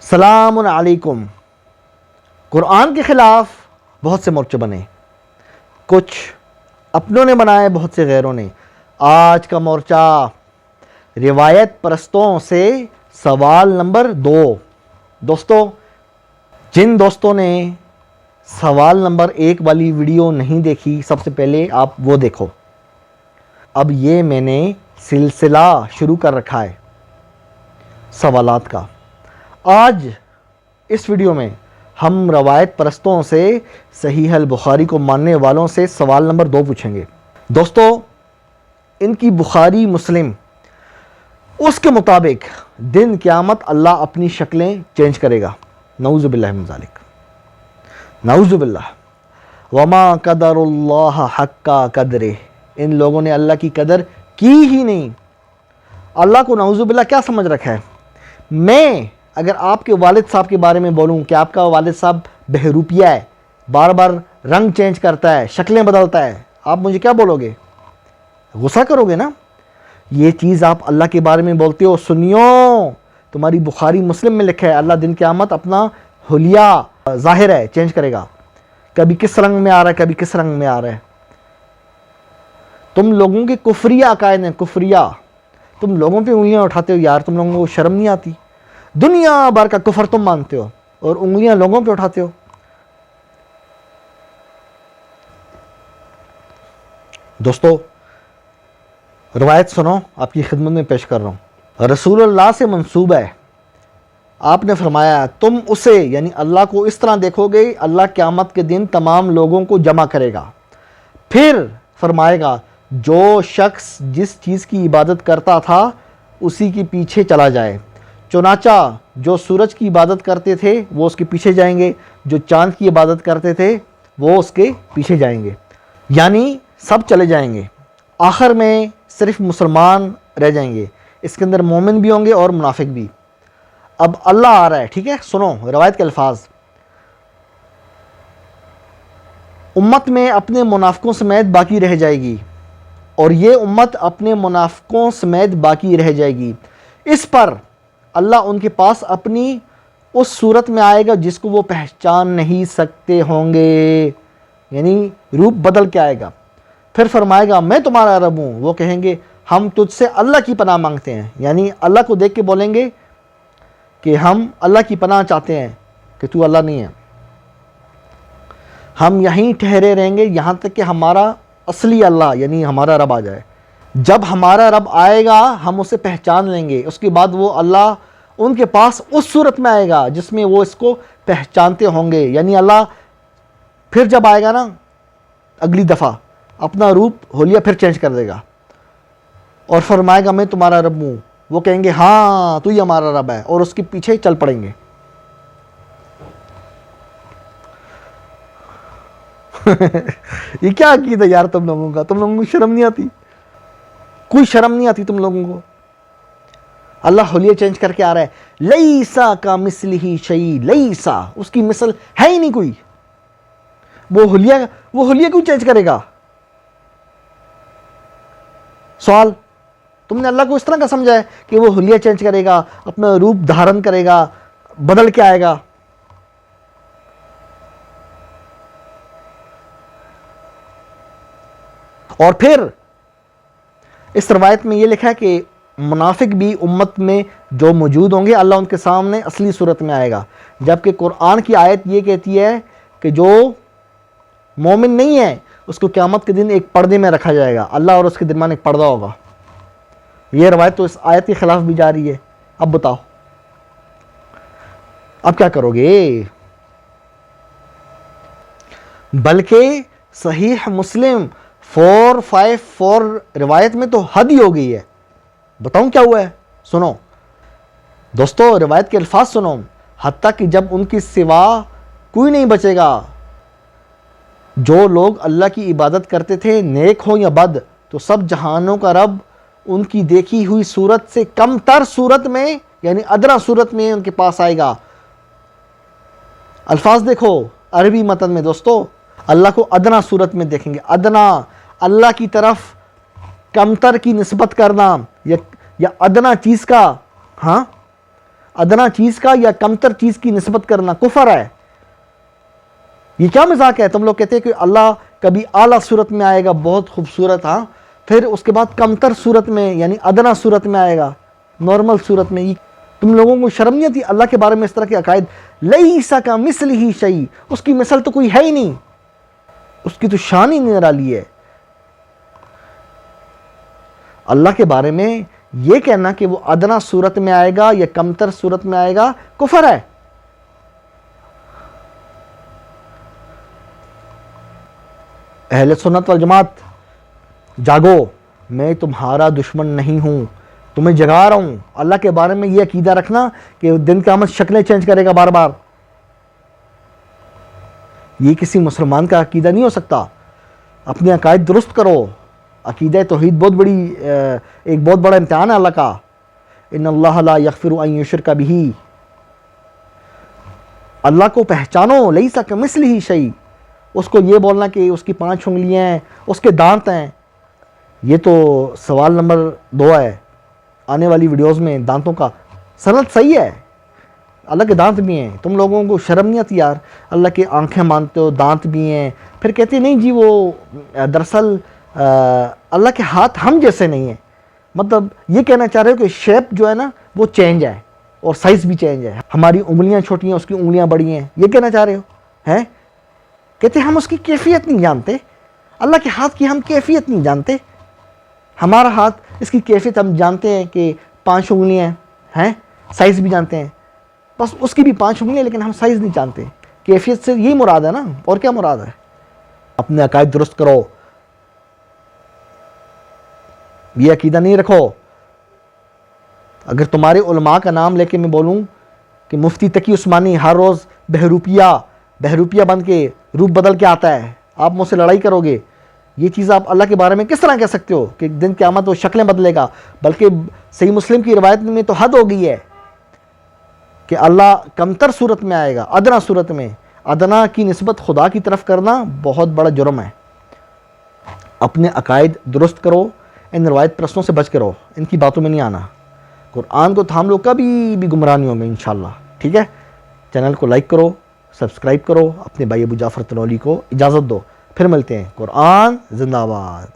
السلام علیکم۔ قرآن کے خلاف بہت سے مورچے بنے، کچھ اپنوں نے بنائے، بہت سے غیروں نے۔ آج کا مورچہ روایت پرستوں سے سوال نمبر 2۔ دوستو، جن دوستوں نے سوال نمبر 1 والی ویڈیو نہیں دیکھی، سب سے پہلے آپ وہ دیکھو۔ اب یہ میں نے سلسلہ شروع کر رکھا ہے سوالات کا۔ آج اس ویڈیو میں ہم روایت پرستوں سے صحیح البخاری کو ماننے والوں سے سوال نمبر 2 پوچھیں گے۔ دوستو، ان کی بخاری مسلم اس کے مطابق دن قیامت اللہ اپنی شکلیں چینج کرے گا۔ نعوذ باللہ من ذالک، نعوذ باللہ۔ وما قدر اللہ حق قدرہ، ان لوگوں نے اللہ کی قدر کی ہی نہیں۔ اللہ کو نعوذ باللہ کیا سمجھ رکھا ہے؟ میں اگر آپ کے والد صاحب کے بارے میں بولوں کہ آپ کا والد صاحب بہروپیہ ہے، بار بار رنگ چینج کرتا ہے، شکلیں بدلتا ہے، آپ مجھے کیا بولو گے؟ غصہ کرو گے نا؟ یہ چیز آپ اللہ کے بارے میں بولتے ہو۔ سنیو، تمہاری بخاری مسلم میں لکھا ہے اللہ دن قیامت اپنا حلیہ ظاہر ہے چینج کرے گا، کبھی کس رنگ میں آ رہا ہے، کبھی کس رنگ میں آ رہا ہے۔ تم لوگوں کے کفریہ عقائد ہیں، کفریہ۔ تم لوگوں پہ انگلیاں اٹھاتے ہو، یار تم لوگوں کو شرم نہیں آتی؟ دنیا بھر کا کفر تم مانتے ہو اور انگلیاں لوگوں پہ اٹھاتے ہو۔ دوستو، روایت سنو، آپ کی خدمت میں پیش کر رہا ہوں۔ رسول اللہ سے منسوب ہے، آپ نے فرمایا تم اسے یعنی اللہ کو اس طرح دیکھو گے، اللہ قیامت کے دن تمام لوگوں کو جمع کرے گا، پھر فرمائے گا جو شخص جس چیز کی عبادت کرتا تھا اسی کے پیچھے چلا جائے۔ چنانچہ جو سورج کی عبادت کرتے تھے وہ اس کے پیچھے جائیں گے، جو چاند کی عبادت کرتے تھے وہ اس کے پیچھے جائیں گے، یعنی سب چلے جائیں گے۔ آخر میں صرف مسلمان رہ جائیں گے، اس کے اندر مومن بھی ہوں گے اور منافق بھی۔ اب اللہ آ رہا ہے، ٹھیک ہے؟ سنو روایت کے الفاظ۔ امت میں اپنے منافقوں سمیت باقی رہ جائے گی، اور یہ امت اپنے منافقوں سمیت باقی رہ جائے گی۔ اس پر اللہ ان کے پاس اپنی اس صورت میں آئے گا جس کو وہ پہچان نہیں سکتے ہوں گے، یعنی روپ بدل کے آئے گا۔ پھر فرمائے گا میں تمہارا رب ہوں۔ وہ کہیں گے ہم تجھ سے اللہ کی پناہ مانگتے ہیں، یعنی اللہ کو دیکھ کے بولیں گے کہ ہم اللہ کی پناہ چاہتے ہیں کہ تو اللہ نہیں ہے۔ ہم یہیں ٹھہرے رہیں گے یہاں تک کہ ہمارا اصلی اللہ یعنی ہمارا رب آ جائے۔ جب ہمارا رب آئے گا ہم اسے پہچان لیں گے، اس کے بعد وہ اللہ ان کے پاس اس صورت میں آئے گا جس میں وہ اس کو پہچانتے ہوں گے، یعنی اللہ پھر جب آئے گا نا اگلی دفعہ اپنا روپ حلیہ پھر چینج کر دے گا اور فرمائے گا میں تمہارا رب ہوں۔ وہ کہیں گے ہاں تو ہی ہمارا رب ہے، اور اس کے پیچھے چل پڑیں گے۔ یہ کیا عقیدہ یار تم لوگوں کا؟ تم لوگوں کو شرم نہیں آتی؟ کوئی شرم نہیں آتی تم لوگوں کو؟ اللہ حلیہ چینج کر کے آ رہا ہے، لیسا کا مثلہ شیء، لیسا اس کی مثل ہے ہی نہیں کوئی۔ وہ حلیہ کیوں چینج کرے گا؟ سوال، تم نے اللہ کو اس طرح کا سمجھا ہے کہ وہ حلیہ چینج کرے گا، اپنا روپ دھارن کرے گا، بدل کے آئے گا؟ اور پھر اس روایت میں یہ لکھا ہے کہ منافق بھی امت میں جو موجود ہوں گے اللہ ان کے سامنے اصلی صورت میں آئے گا، جبکہ قرآن کی آیت یہ کہتی ہے کہ جو مومن نہیں ہے اس کو قیامت کے دن ایک پردے میں رکھا جائے گا، اللہ اور اس کے درمیان ایک پردہ ہوگا۔ یہ روایت تو اس آیت کے خلاف بھی جا رہی ہے۔ اب بتاؤ اب کیا کرو گے؟ بلکہ صحیح مسلم 454 روایت میں تو حد ہی ہو گئی ہے۔ بتاؤں کیا ہوا ہے؟ سنو دوستو، روایت کے الفاظ سنو۔ حتیٰ کہ جب ان کے سوا کوئی نہیں بچے گا، جو لوگ اللہ کی عبادت کرتے تھے نیک ہو یا بد، تو سب جہانوں کا رب ان کی دیکھی ہوئی صورت سے کم تر صورت میں یعنی ادنا صورت میں ان کے پاس آئے گا۔ الفاظ دیکھو عربی متن میں دوستو، اللہ کو ادنا صورت میں دیکھیں گے۔ ادنا اللہ کی طرف کمتر کی نسبت کرنا یا ادنا چیز کا، ہاں ادنا چیز کا یا کمتر چیز کی نسبت کرنا کفر ہے. یہ کیا مذاق ہے؟ تم لوگ کہتے ہیں کہ اللہ کبھی اعلیٰ صورت میں آئے گا بہت خوبصورت، ہاں، پھر اس کے بعد کمتر صورت میں یعنی ادنا صورت میں آئے گا، نارمل صورت میں. تم لوگوں کو شرم نہیں آتی اللہ کے بارے میں اس طرح کے عقائد؟ لیس کمثلہ شیء، اس کی مثل تو کوئی ہے ہی نہیں، اس کی تو شان ہی نرالی ہے. اللہ کے بارے میں یہ کہنا کہ وہ ادنا صورت میں آئے گا یا کمتر صورت میں آئے گا کفر ہے. اہل سنت والجماعت جاگو، میں تمہارا دشمن نہیں ہوں، تمہیں جگا رہا ہوں. اللہ کے بارے میں یہ عقیدہ رکھنا کہ دن قیامت شکلیں چینج کرے گا بار بار، یہ کسی مسلمان کا عقیدہ نہیں ہو سکتا. اپنے عقائد درست کرو. عقیدہ توحید بہت بڑی ایک بہت بڑا امتحان ہے اللہ کا. ان اللہ لا یغفر ان یشرک بہ، اللہ کو پہچانو. لیس کمثلہ شیء، اس کو یہ بولنا کہ اس کی 5 انگلیاں ہیں، اس کے دانت ہیں، یہ تو سوال نمبر 2 ہے آنے والی ویڈیوز میں. دانتوں کا سند صحیح ہے، اللہ کے دانت بھی ہیں. تم لوگوں کو شرم نہیں آتی یار؟ اللہ کے آنکھیں مانتے ہو، دانت بھی ہیں، پھر کہتے نہیں جی وہ دراصل اللہ کے ہاتھ ہم جیسے نہیں ہیں. مطلب یہ کہنا چاہ رہے ہو کہ شیپ جو ہے نا وہ چینج ہے اور سائز بھی چینج ہے. ہماری انگلیاں چھوٹی ہیں، اس کی انگلیاں بڑی ہیں، یہ کہنا چاہ رہے ہو ہیں؟ کہتے ہم اس کی کیفیت نہیں جانتے، اللہ کے ہاتھ کی ہم کیفیت نہیں جانتے. ہمارا ہاتھ اس کی کیفیت ہم جانتے ہیں کہ 5 انگلیاں ہیں، سائز بھی جانتے ہیں، بس اس کی بھی 5 انگلیاں، لیکن ہم سائز نہیں جانتے. کیفیت سے یہی مراد ہے نا، اور کیا مراد ہے؟ اپنے عقائد درست کرو، یہ عقیدہ نہیں رکھو. اگر تمہارے علماء کا نام لے کے میں بولوں کہ مفتی تقی عثمانی ہر روز بہروپیہ بن کے روپ بدل کے آتا ہے، آپ مجھ سے لڑائی کرو گے. یہ چیز آپ اللہ کے بارے میں کس طرح کہہ سکتے ہو کہ دن قیامت وہ شکلیں بدلے گا؟ بلکہ صحیح مسلم کی روایت میں تو حد ہو گئی ہے کہ اللہ کمتر صورت میں آئے گا، ادنا صورت میں. ادنا کی نسبت خدا کی طرف کرنا بہت بڑا جرم ہے. اپنے عقائد درست کرو، ان روایت پرستوں سے بچ کے رہو، ان کی باتوں میں نہیں آنا. قرآن کو تھام لو، کبھی بھی گمراہ نہیں ہوں گے انشاءاللہ. ٹھیک ہے؟ چینل کو لائک کرو، سبسکرائب کرو، اپنے بھائی ابو جعفر تنولی کو اجازت دو. پھر ملتے ہیں. قرآن زندہ باد.